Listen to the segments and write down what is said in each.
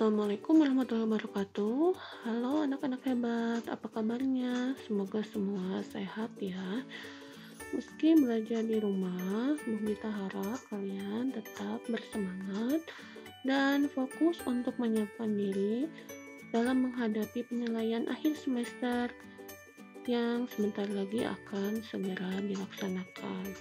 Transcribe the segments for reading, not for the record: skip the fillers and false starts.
Assalamualaikum warahmatullahi wabarakatuh. Halo anak-anak hebat, apa kabarnya? Semoga semua sehat ya. Meski belajar di rumah, Bu Gita harap kalian tetap bersemangat dan fokus untuk menyiapkan diri dalam menghadapi penilaian akhir semester yang sebentar lagi akan segera dilaksanakan.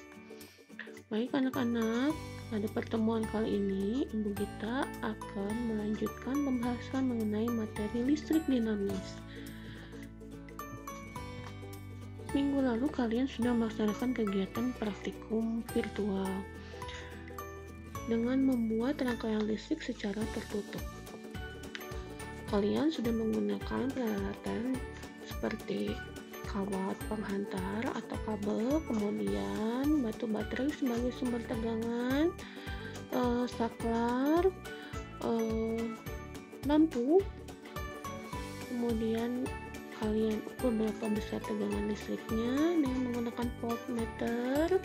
Baik anak-anak, pada pertemuan kali ini Ibu Gita akan melanjutkan pembahasan mengenai materi listrik dinamis. Minggu lalu kalian sudah melaksanakan kegiatan praktikum virtual dengan membuat rangkaian listrik secara tertutup. Kalian sudah menggunakan peralatan seperti kawat penghantar atau kabel, kemudian batu baterai sebagai sumber tegangan, saklar, lampu, kemudian kalian ukur berapa besar tegangan listriknya dengan menggunakan voltmeter.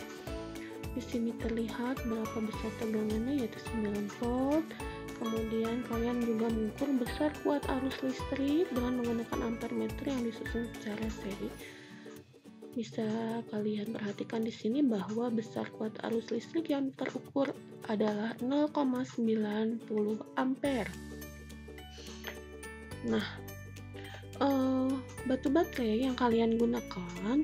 Di sini terlihat berapa besar tegangannya, yaitu 9 volt. Kemudian kalian juga mengukur besar kuat arus listrik dengan menggunakan ampermeter yang disusun secara seri. Bisa kalian perhatikan di sini bahwa besar kuat arus listrik yang terukur adalah 0,90 ampere. Nah, batu baterai yang kalian gunakan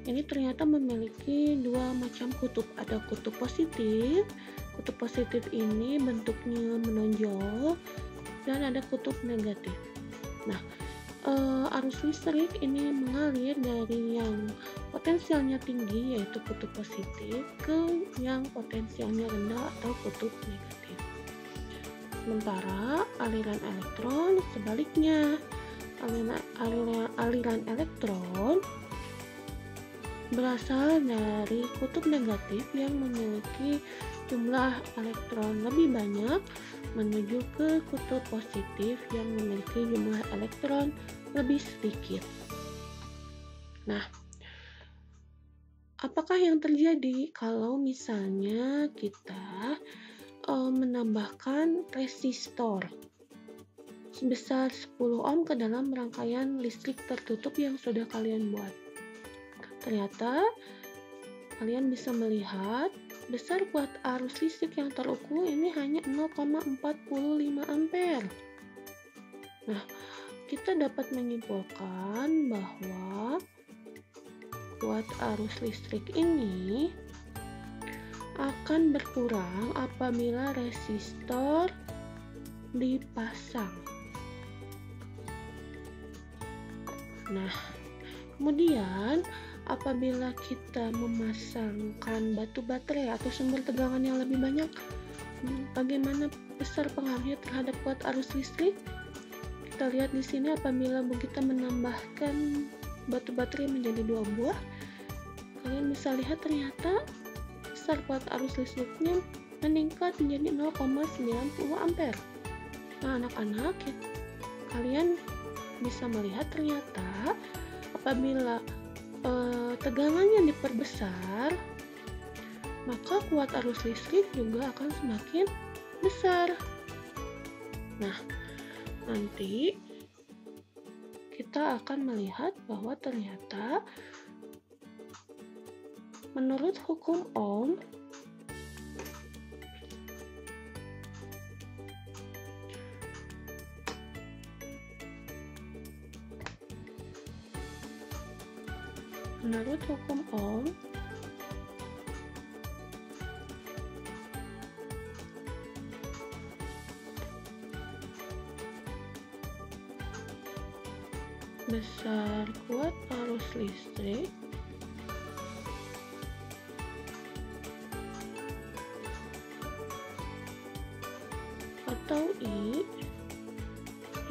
ini ternyata memiliki dua macam kutub. Ada kutub positif. Kutub positif ini bentuknya menonjol dan ada kutub negatif. Nah, arus listrik ini mengalir dari yang potensialnya tinggi yaitu kutub positif ke yang potensialnya rendah atau kutub negatif. Sementara aliran elektron sebaliknya. Aliran elektron berasal dari kutub negatif yang memiliki jumlah elektron lebih banyak menuju ke kutub positif yang memiliki jumlah elektron lebih sedikit. Nah, apakah yang terjadi kalau misalnya kita menambahkan resistor sebesar 10 ohm ke dalam rangkaian listrik tertutup yang sudah kalian buat? Ternyata kalian bisa melihat besar kuat arus listrik yang terukur ini hanya 0,45 ampere. Nah, kita dapat menyimpulkan bahwa kuat arus listrik ini akan berkurang apabila resistor dipasang. Nah, kemudian apabila kita memasangkan batu baterai atau sumber tegangan yang lebih banyak, bagaimana besar pengaruhnya terhadap kuat arus listrik? Kita lihat di sini apabila kita menambahkan batu baterai menjadi 2 buah, kalian bisa lihat ternyata besar kuat arus listriknya meningkat menjadi 0,90 ampere. Nah, anak-anak, kalian bisa melihat ternyata apabila tegangannya diperbesar, maka kuat arus listrik juga akan semakin besar. Nah, nanti kita akan melihat bahwa ternyata menurut hukum Ohm, besar kuat arus listrik atau I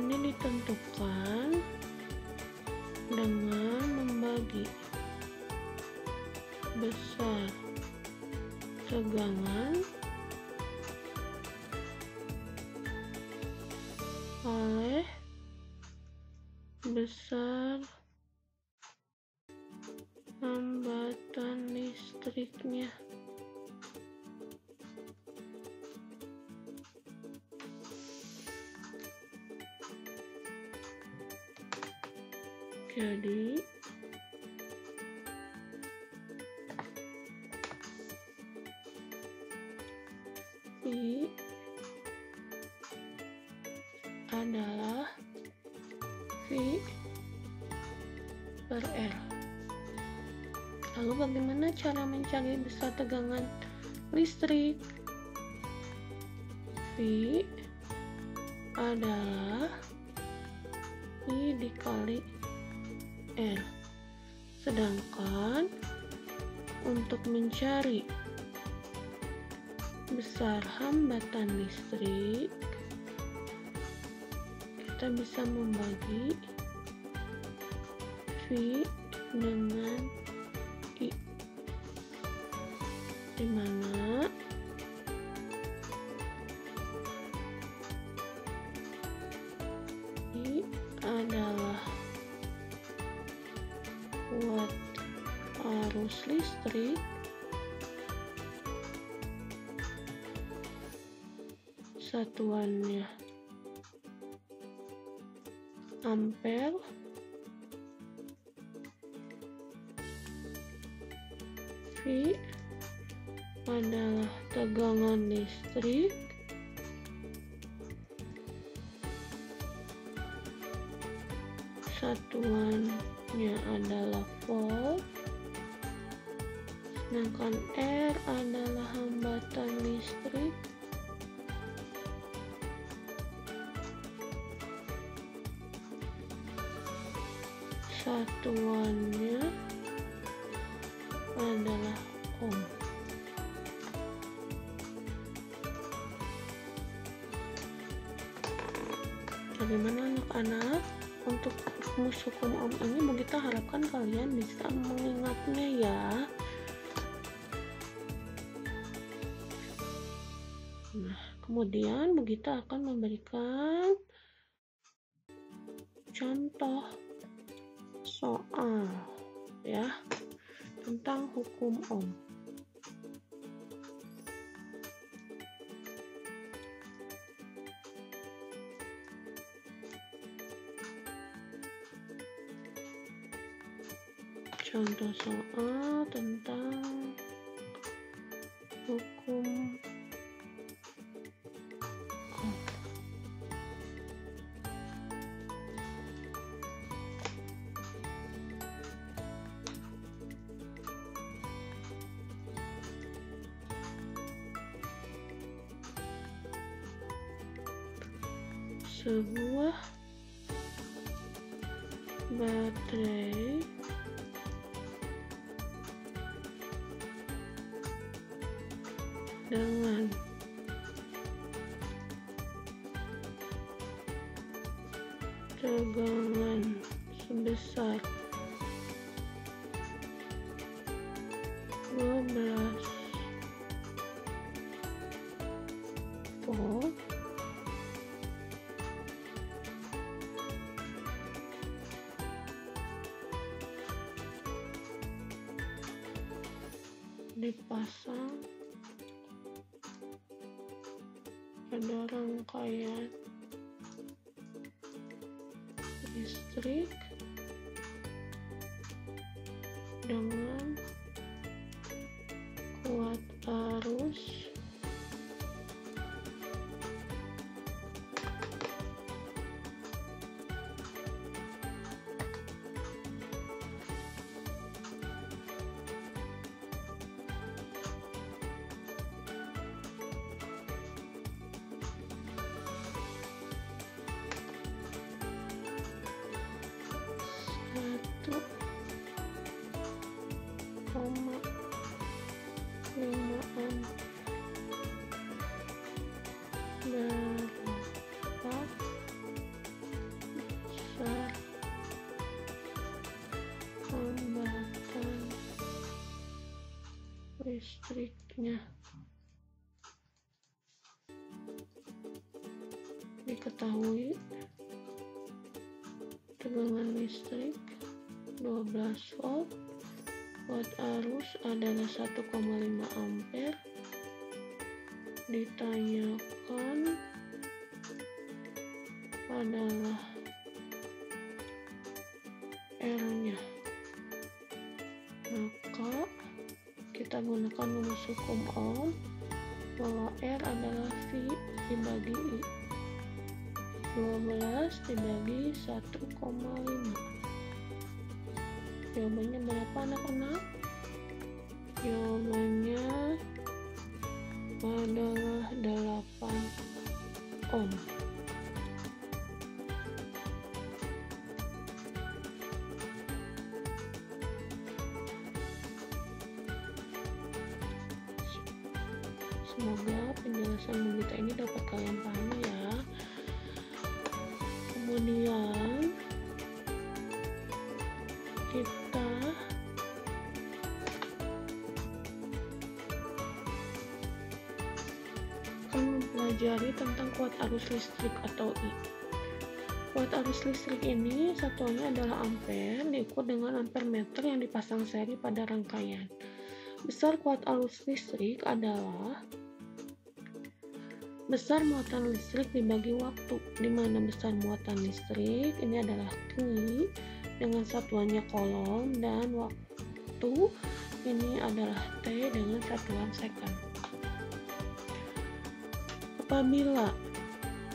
ini ditentukan dengan membagi besar tegangan oleh besar hambatan listriknya. Jadi I adalah V per R. Lalu bagaimana cara mencari besar tegangan listrik? V adalah I dikali R. Sedangkan untuk mencari besar hambatan listrik, kita bisa membagi V dengan I, di mana I adalah watt arus listrik, satuannya ampere, V adalah tegangan listrik, satuannya adalah volt, sedangkan R adalah hambatan listrik, satuannya adalah ohm. Bagaimana anak-anak? Untuk rumus hukum ohm ini Bugita harapkan kalian bisa mengingatnya ya. Nah, kemudian Bugita akan memberikan contoh soal ya tentang hukum ohm. Contoh soal tentang hukum ohm. Sebuah baterai dengan tegangan sebesar 12 volt dipasang pada rangkaian listrik dengan kuat arus satu koma 5 berapa besar hambatan listriknya. Diketahui tegangan listrik 12 volt, watt arus adalah 1,5 ampere. Ditanyakan adalah R-nya. Maka kita gunakan rumus hukum Ohm bahwa R adalah V dibagi I. 12 dibagi 1,5. Jawabannya berapa anak-anak? Jawabannya adalah 8 ohm. Semoga penjelasan Bu Gita ini dapat kalian pahami ya. Kemudian kita akan mempelajari tentang kuat arus listrik atau I. Kuat arus listrik ini satuannya adalah ampere, diukur dengan ampere meter yang dipasang seri pada rangkaian. Besar kuat arus listrik adalah besar muatan listrik dibagi waktu, di mana besar muatan listrik ini adalah Q dengan satuannya kolom dan waktu ini adalah T dengan satuan second. Apabila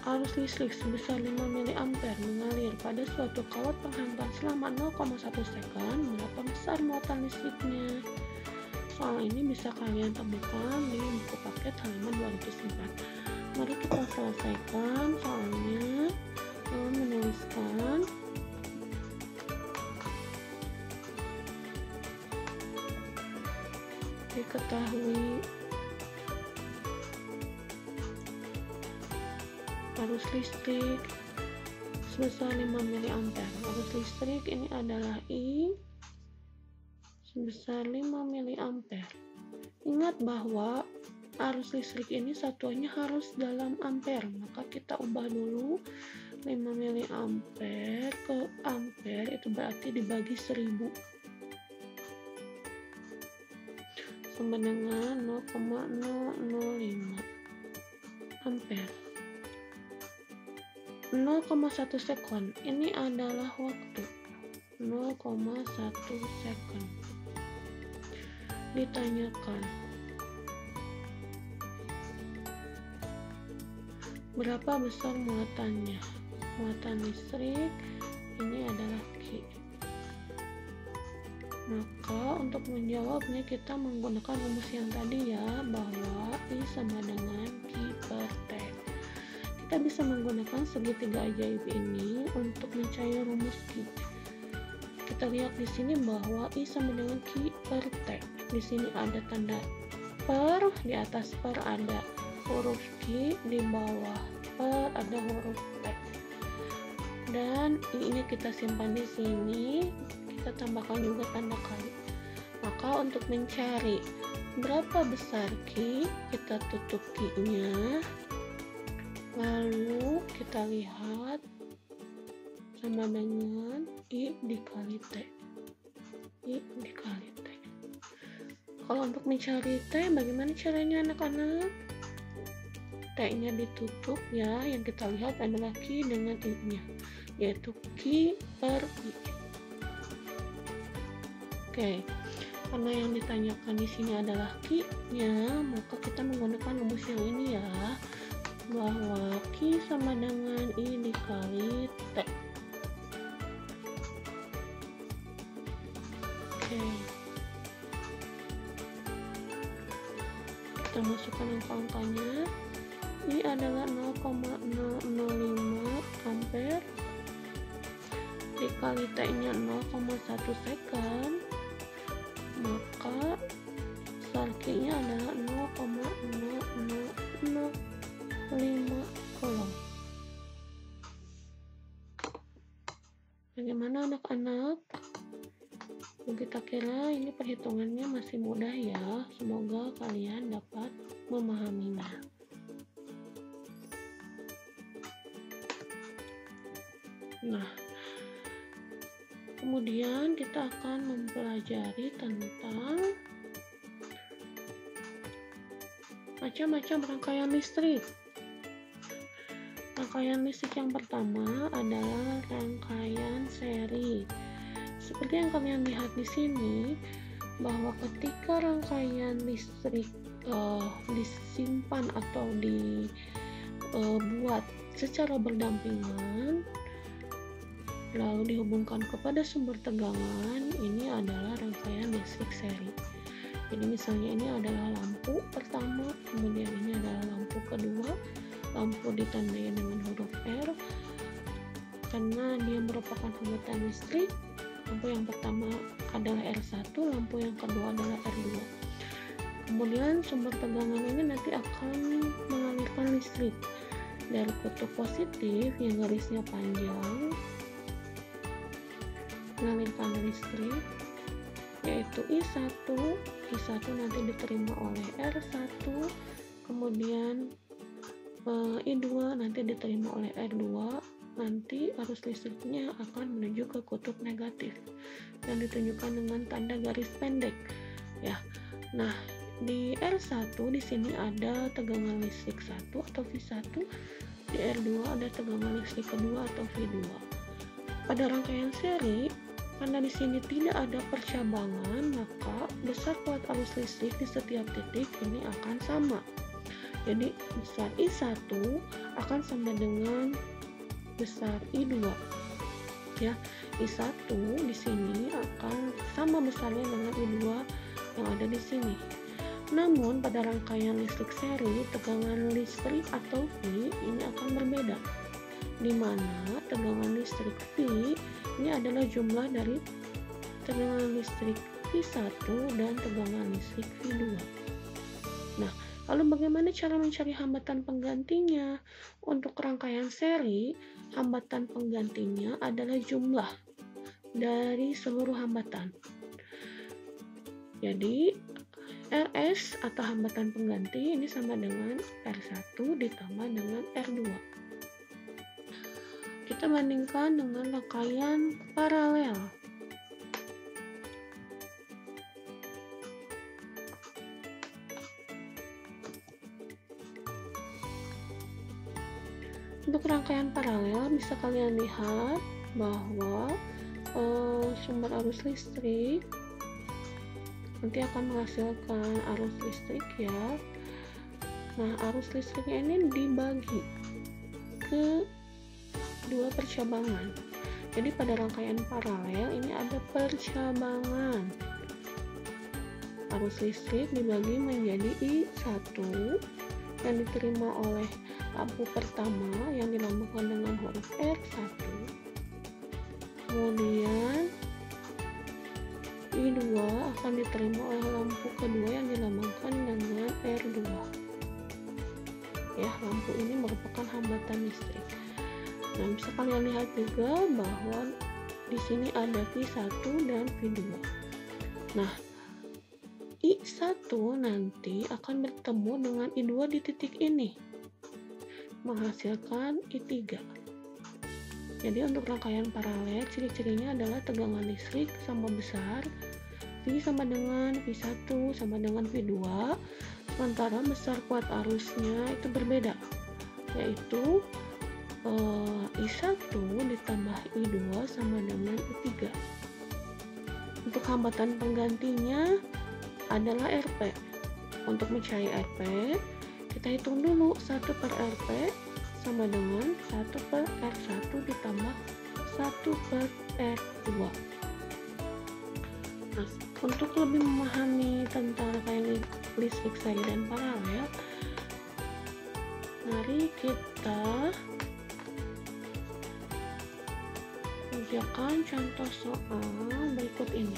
arus listrik sebesar 5 mA mengalir pada suatu kawat penghantar selama 0,1 second, berapa besar muatan listriknya? Soal ini bisa kalian temukan di buku paket halaman 204. Mari kita selesaikan soalnya dengan menuliskan diketahui arus listrik sebesar 5 mA. Arus listrik ini adalah I sebesar 5 mA. Ingat bahwa arus listrik ini satuannya harus dalam ampere, maka kita ubah dulu 5 mA ke ampere, itu berarti dibagi 1000 sama dengan 0,005 ampere. 0,1 second ini adalah waktu, 0,1 second. Ditanyakan berapa besar muatannya? Muatan listrik ini adalah Q. Maka untuk menjawabnya kita menggunakan rumus yang tadi ya, bahwa I sama dengan Q per T. Kita bisa menggunakan segitiga ajaib ini untuk mencari rumus Q. Kita lihat di sini bahwa I sama dengan Q per T. Di sini ada tanda per, di atas per ada huruf Q, di bawah per ada huruf T, dan I ini kita simpan di sini, kita tambahkan juga tanda kali. Maka untuk mencari berapa besar Q, kita tutup Q-nya, lalu kita lihat sama dengan I dikali T. I dikali T. Kalau untuk mencari T, bagaimana caranya anak-anak? T-nya ditutup ya, yang kita lihat adalah Q dengan I-nya, yaitu Q per I. Oke, karena yang ditanyakan di sini adalah Q-nya, maka kita menggunakan rumus yang ini ya, bahwa Q sama dengan I dikali T. Oke, kita masukkan angka-angkanya. I adalah 0,005 ampere dikali T-nya 0,1 second, maka besar Q-nya adalah 0,0005 coulomb. Bagaimana anak-anak? Kita kira ini perhitungannya masih mudah ya, semoga kalian dapat memahaminya. Nah, kemudian kita akan mempelajari tentang macam-macam rangkaian listrik. Rangkaian listrik yang pertama adalah rangkaian seri. Seperti yang kalian lihat di sini, bahwa ketika rangkaian listrik disimpan atau dibuat secara berdampingan lalu dihubungkan kepada sumber tegangan, ini adalah rangkaian listrik seri. Jadi misalnya ini adalah lampu pertama, kemudian ini adalah lampu kedua, lampu ditandai dengan huruf R karena dia merupakan hambatan listrik. Lampu yang pertama adalah R1, lampu yang kedua adalah R2. Kemudian sumber tegangan ini nanti akan mengalirkan listrik dari kutub positif yang garisnya panjang, mengalirkan listrik yaitu I1 nanti diterima oleh R1, kemudian I2 nanti diterima oleh R2. Nanti arus listriknya akan menuju ke kutub negatif yang ditunjukkan dengan tanda garis pendek ya. Nah, di R1 di sini ada tegangan listrik 1 atau V1, di R2 ada tegangan listrik kedua atau V2. Pada rangkaian seri, karena di sini tidak ada percabangan, maka besar kuat arus listrik di setiap titik ini akan sama. Jadi besar I1 akan sama dengan besar I2 ya. I1 di sini akan sama besarnya dengan I2 yang ada di sini. Namun pada rangkaian listrik seri, tegangan listrik atau V ini akan berbeda, di mana tegangan listrik V ini adalah jumlah dari tegangan listrik V1 dan tegangan listrik V2. Nah, lalu bagaimana cara mencari hambatan penggantinya? Untuk rangkaian seri, hambatan penggantinya adalah jumlah dari seluruh hambatan. Jadi, RS atau hambatan pengganti ini sama dengan R1 ditambah dengan R2. Kita bandingkan dengan rangkaian paralel. Untuk rangkaian paralel bisa kalian lihat bahwa sumber arus listrik nanti akan menghasilkan arus listrik ya. Nah, arus listriknya ini dibagi ke dua percabangan. Jadi pada rangkaian paralel ini ada percabangan. Arus listrik dibagi menjadi I1 yang diterima oleh lampu pertama yang dilambangkan dengan huruf R1. Kemudian I2 akan diterima oleh lampu kedua yang dilambangkan dengan R2. Ya, lampu ini merupakan hambatan listrik. Nah, bisa kalian lihat juga bahwa di sini ada V1 dan V2. Nah, I1 nanti akan bertemu dengan I2 di titik ini, menghasilkan I3. Jadi untuk rangkaian paralel, ciri-cirinya adalah tegangan listrik sama besar, V sama dengan V1 sama dengan V2, sementara besar kuat arusnya itu berbeda, yaitu I1 ditambah I2 sama dengan I3. Untuk hambatan penggantinya adalah RP. Untuk mencari RP, kita hitung dulu 1 per RP sama dengan 1 per R1 ditambah 1 per R2. Nah, untuk lebih memahami tentang rangkaian listrik seri dan paralel, mari kita kerjakan contoh soal berikut ini.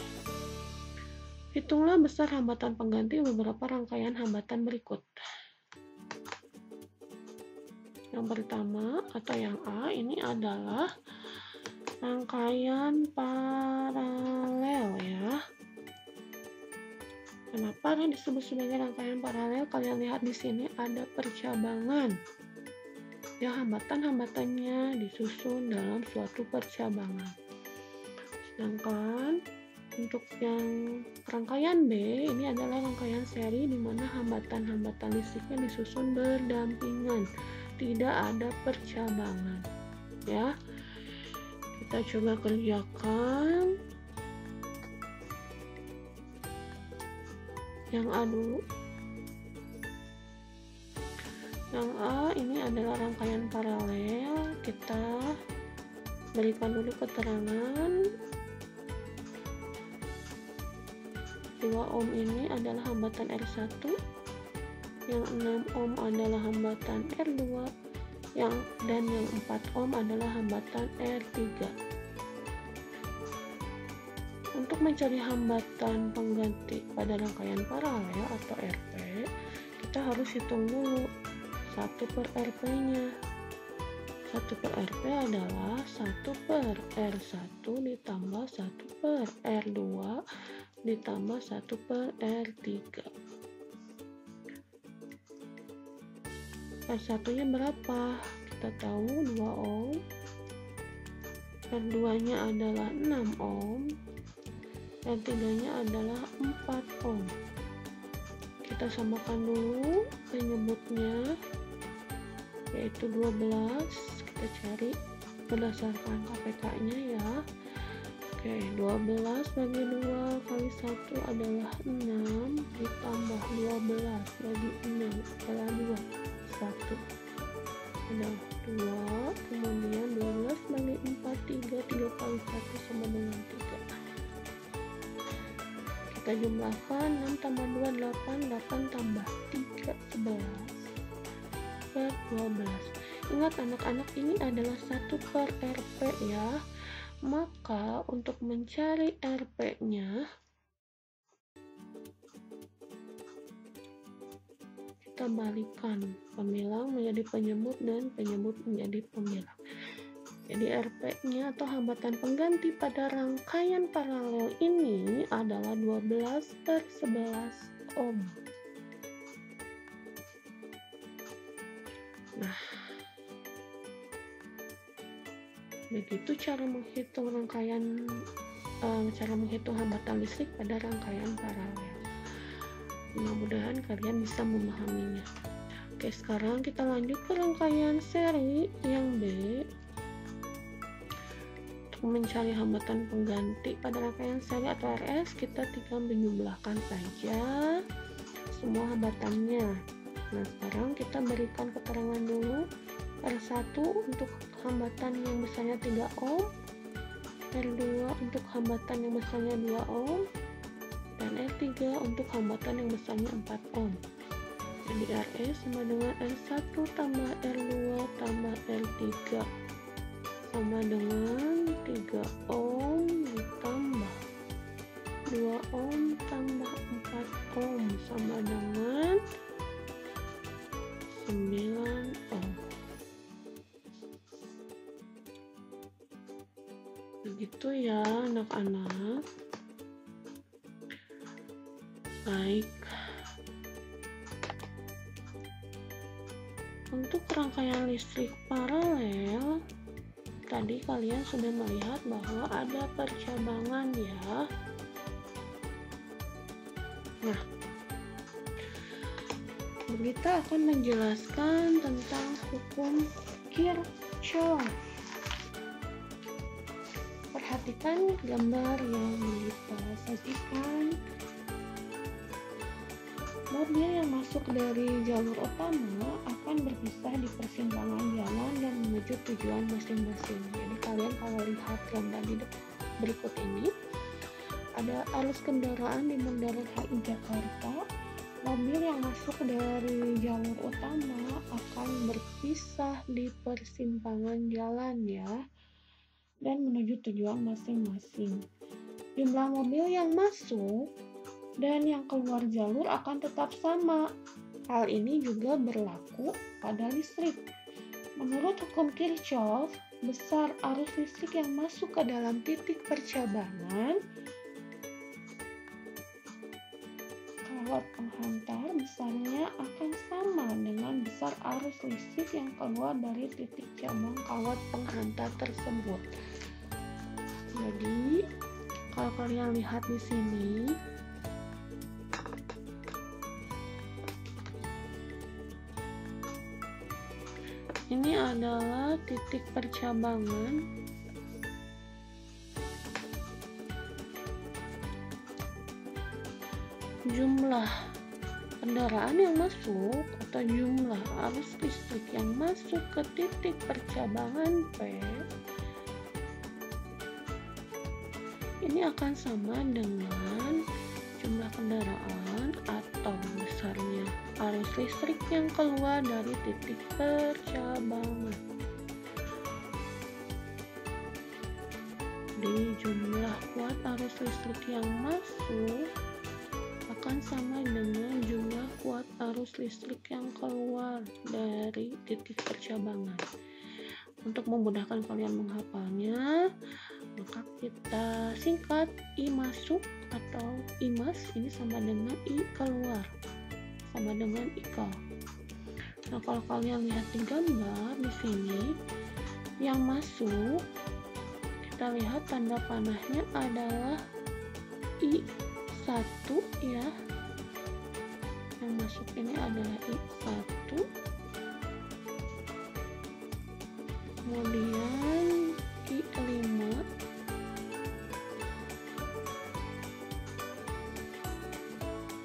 Hitunglah besar hambatan pengganti beberapa rangkaian hambatan berikut. Yang pertama atau yang A ini adalah rangkaian paralel ya. Kenapa disebut sebagai rangkaian paralel? Kalian lihat di sini ada percabangan. Ya, hambatan-hambatannya disusun dalam suatu percabangan. Sedangkan untuk yang rangkaian B ini adalah rangkaian seri di mana hambatan-hambatan listriknya disusun berdampingan, tidak ada percabangan. Ya, kita coba kerjakan yang A dulu. Yang A ini adalah rangkaian paralel. Kita berikan dulu keterangan. 2 ohm ini adalah hambatan R1, yang 6 ohm adalah hambatan R2, dan yang 4 ohm adalah hambatan R3. Untuk mencari hambatan pengganti pada rangkaian paralel atau RP, kita harus hitung dulu 1 per RP nya. 1 per RP adalah 1 per R1 ditambah 1 per R2 ditambah 1 per R3. R1 nya berapa? Kita tahu 2 ohm. R2 nya adalah 6 ohm. R3 nya adalah 4 ohm. Kita samakan dulu penyebutnya, yaitu 12. Kita cari berdasarkan KPK nya ya. Oke, 12 bagi 2 kali 1 adalah 6, ditambah 12 bagi 6 adalah 2, 1 adalah 2, kemudian 12 bagi 4, 3 kali 1 sama dengan 3. Kita jumlahkan 6 tambah 2, 8, 8 tambah 3, 11 per 12. Ingat anak-anak, ini adalah 1 per RP ya. Maka untuk mencari RP nya, kita balikan pemilang menjadi penyebut dan penyebut menjadi pemilang. Jadi RP nya atau hambatan pengganti pada rangkaian paralel ini adalah 12 per 11 ohm. Nah, begitu cara menghitung hambatan listrik pada rangkaian paralel. Mudah-mudahan kalian bisa memahaminya. Oke, sekarang kita lanjut ke rangkaian seri yang B. Untuk mencari hambatan pengganti pada rangkaian seri atau RS, kita tinggal menjumlahkan saja semua hambatannya. Nah, sekarang kita berikan keterangan dulu. R1 untuk hambatan yang besarnya 3 ohm, R2 untuk hambatan yang besarnya 2 ohm, dan R3 untuk hambatan yang besarnya 4 ohm. Jadi RS sama dengan R1 tambah R2 tambah R3 sama dengan 3 ohm ditambah 2 ohm tambah 4 ohm sama dengan 9 ohm. Begitu ya anak-anak. Baik, untuk rangkaian listrik paralel tadi kalian sudah melihat bahwa ada percabangan ya. Nah, kita akan menjelaskan tentang hukum Kirchhoff. Perhatikan gambar yang disajikan. Mobil yang masuk dari jalur utama akan berpisah di persimpangan jalan dan menuju tujuan masing-masing. Jadi kalian kalau lihat gambar di berikut ini, ada arus kendaraan di Bundaran HI Jakarta. Mobil yang masuk dari jalur utama akan berpisah di persimpangan jalan ya, dan menuju tujuan masing-masing. Jumlah mobil yang masuk dan yang keluar jalur akan tetap sama. Hal ini juga berlaku pada listrik. Menurut hukum Kirchhoff, besar arus listrik yang masuk ke dalam titik percabangan kawat penghantar besarnya akan sama dengan besar arus listrik yang keluar dari titik cabang kawat penghantar tersebut. Jadi, kalau kalian lihat di sini, ini adalah titik percabangan jumlah kendaraan yang masuk atau jumlah arus listrik yang masuk ke titik percabangan P ini akan sama dengan jumlah kendaraan atau besarnya arus listrik yang keluar dari titik percabangan. Di jumlah kuat arus listrik yang masuk akan sama dengan jumlah kuat arus listrik yang keluar dari titik percabangan. Untuk memudahkan kalian menghafalnya, maka kita singkat I masuk atau I mas ini sama dengan I keluar, sama dengan IKA. Nah, kalau kalian lihat di gambar di sini, yang masuk kita lihat tanda panahnya adalah I1 ya. Yang masuk ini adalah I1. Kemudian I5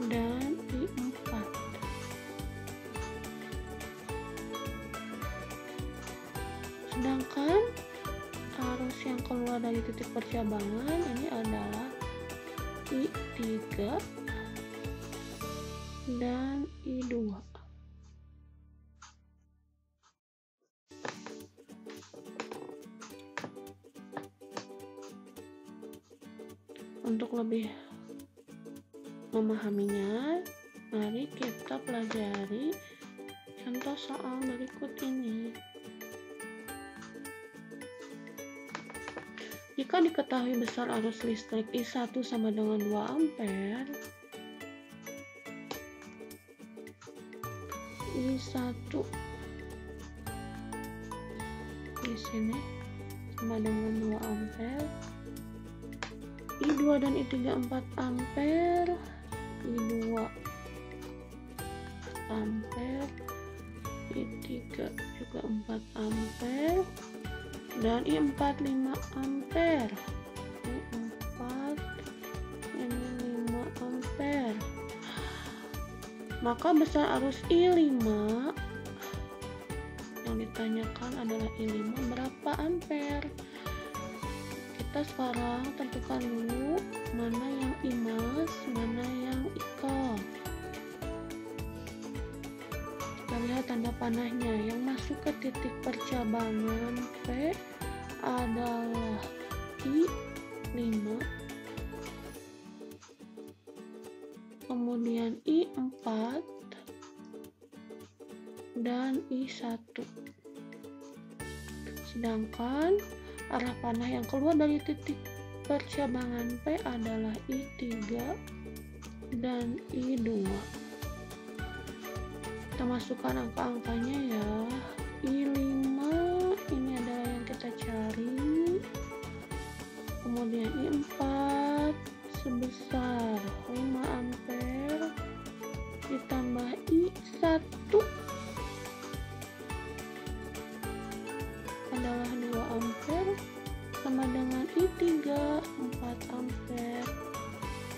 dan I4. Sedangkan arus yang keluar dari titik percabangan ini adalah I3 dan I2. Untuk lebih memahaminya, mari kita pelajari contoh soal berikut ini. Jika diketahui besar arus listrik I1 sama dengan 2 ampere, I1 di sini sama dengan 2 ampere, I2 dan I3 4 ampere, I2 ampere, I3 juga 4 ampere, dan I4 5 ampere. I4 ini 5 ampere. Maka besar arus I5 yang ditanyakan adalah I5 berapa ampere. Kita sekarang tentukan dulu mana yang I mas, mana yang IKA. Kita lihat tanda panahnya. Yang masuk ke titik percabangan P adalah I5, kemudian I4 dan I1. Sedangkan arah panah yang keluar dari titik percabangan P adalah I3 dan I2. Kita masukkan angka-angkanya ya. I5 ini adalah yang kita cari. Kemudian I4 sebesar 5 ampere ditambah I1 adalah 2 ampere sama dengan I3 4 ampere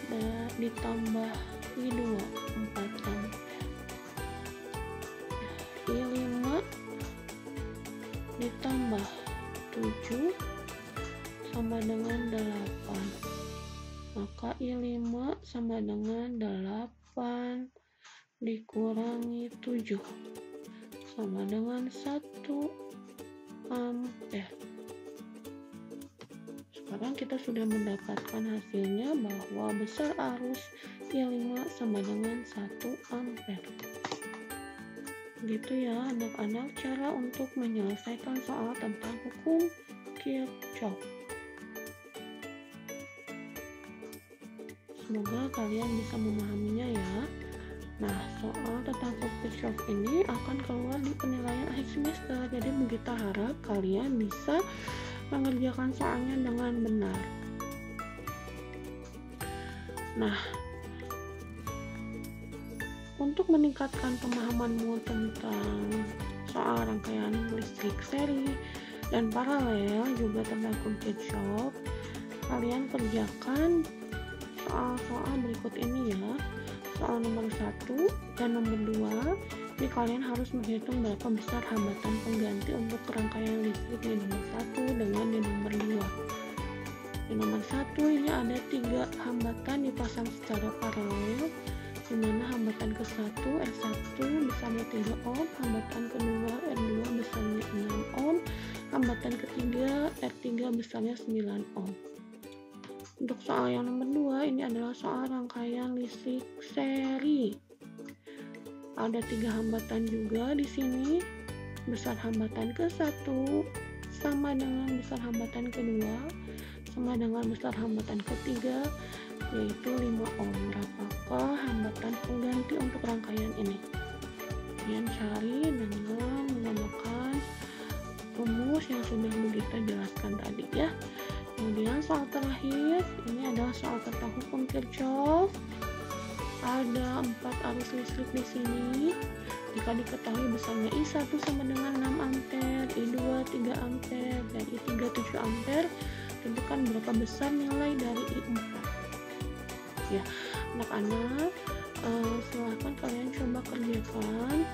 dan ditambah I2 4 ampere. I5 ditambah 7 sama dengan 8. Maka I5 sama dengan 8 dikurangi 7 sama dengan 1 ampere. Sekarang kita sudah mendapatkan hasilnya bahwa besar arus I5 sama dengan 1 ampere. Gitu ya anak-anak cara untuk menyelesaikan soal tentang hukum Kirchhoff. Semoga kalian bisa memahaminya ya. Nah, soal tentang hukum Kirchhoff ini akan keluar di penilaian akhir semester. Jadi kita harap kalian bisa mengerjakan soalnya dengan benar. Nah, untuk meningkatkan pemahamanmu tentang soal rangkaian listrik seri dan paralel juga tentang hukum Kirchhoff, kalian kerjakan soal-soal berikut ini ya. soal nomor 1 dan nomor 2, ini kalian harus menghitung berapa besar hambatan pengganti untuk rangkaian listrik di nomor 1 dengan di nomor 2. Di nomor 1 ini ada 3 hambatan dipasang secara paralel, di mana hambatan ke-1 R1 besarnya 3 ohm, hambatan kedua R2 besarnya 6 ohm, hambatan ketiga R3 besarnya 9 ohm. Untuk soal yang nomor 2 ini adalah soal rangkaian listrik seri. Ada 3 hambatan juga di sini. Besar hambatan ke-1 sama dengan besar hambatan kedua sama dengan besar hambatan ketiga, yaitu 5 ohm. Berapakah hambatan pengganti untuk rangkaian ini? Kalian cari dengan menggunakan rumus yang sudah kita jelaskan tadi ya. Kemudian soal terakhir, ini adalah soal tentang hukum Kirchhoff. Ada 4 arus listrik di sini. Jika diketahui besarnya I1 sama dengan 6 ampere, I2 3 ampere, dan I3 7 ampere, tentukan berapa besar nilai dari I4. Ya, anak-anak, silahkan kalian coba kerjakan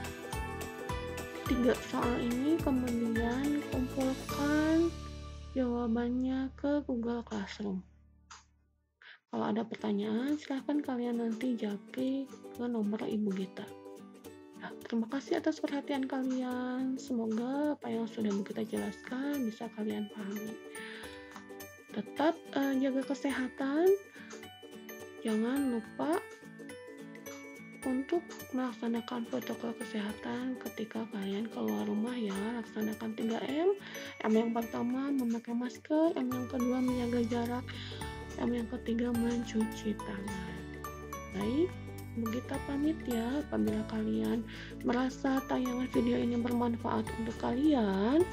3 soal ini, kemudian kumpulkan jawabannya ke Google Classroom. Kalau ada pertanyaan, silahkan kalian nanti japri ke nomor Ibu Gita. Nah, terima kasih atas perhatian kalian. Semoga apa yang sudah kita jelaskan bisa kalian pahami. Tetap jaga kesehatan. Jangan lupa untuk melaksanakan protokol kesehatan ketika kalian keluar rumah ya. Laksanakan 3M. M yang pertama memakai masker, M yang kedua menjaga jarak, M yang ketiga mencuci tangan. Baik, Kita pamit ya. Apabila kalian merasa tayangan video ini bermanfaat untuk kalian,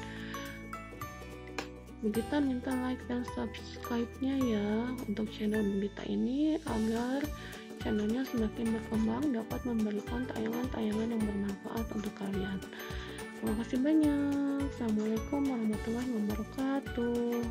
Bugita minta like dan subscribe-nya ya untuk channel Bugita ini agar channelnya semakin berkembang, dapat memberikan tayangan-tayangan yang bermanfaat untuk kalian. Terima kasih banyak. Assalamualaikum warahmatullahi wabarakatuh.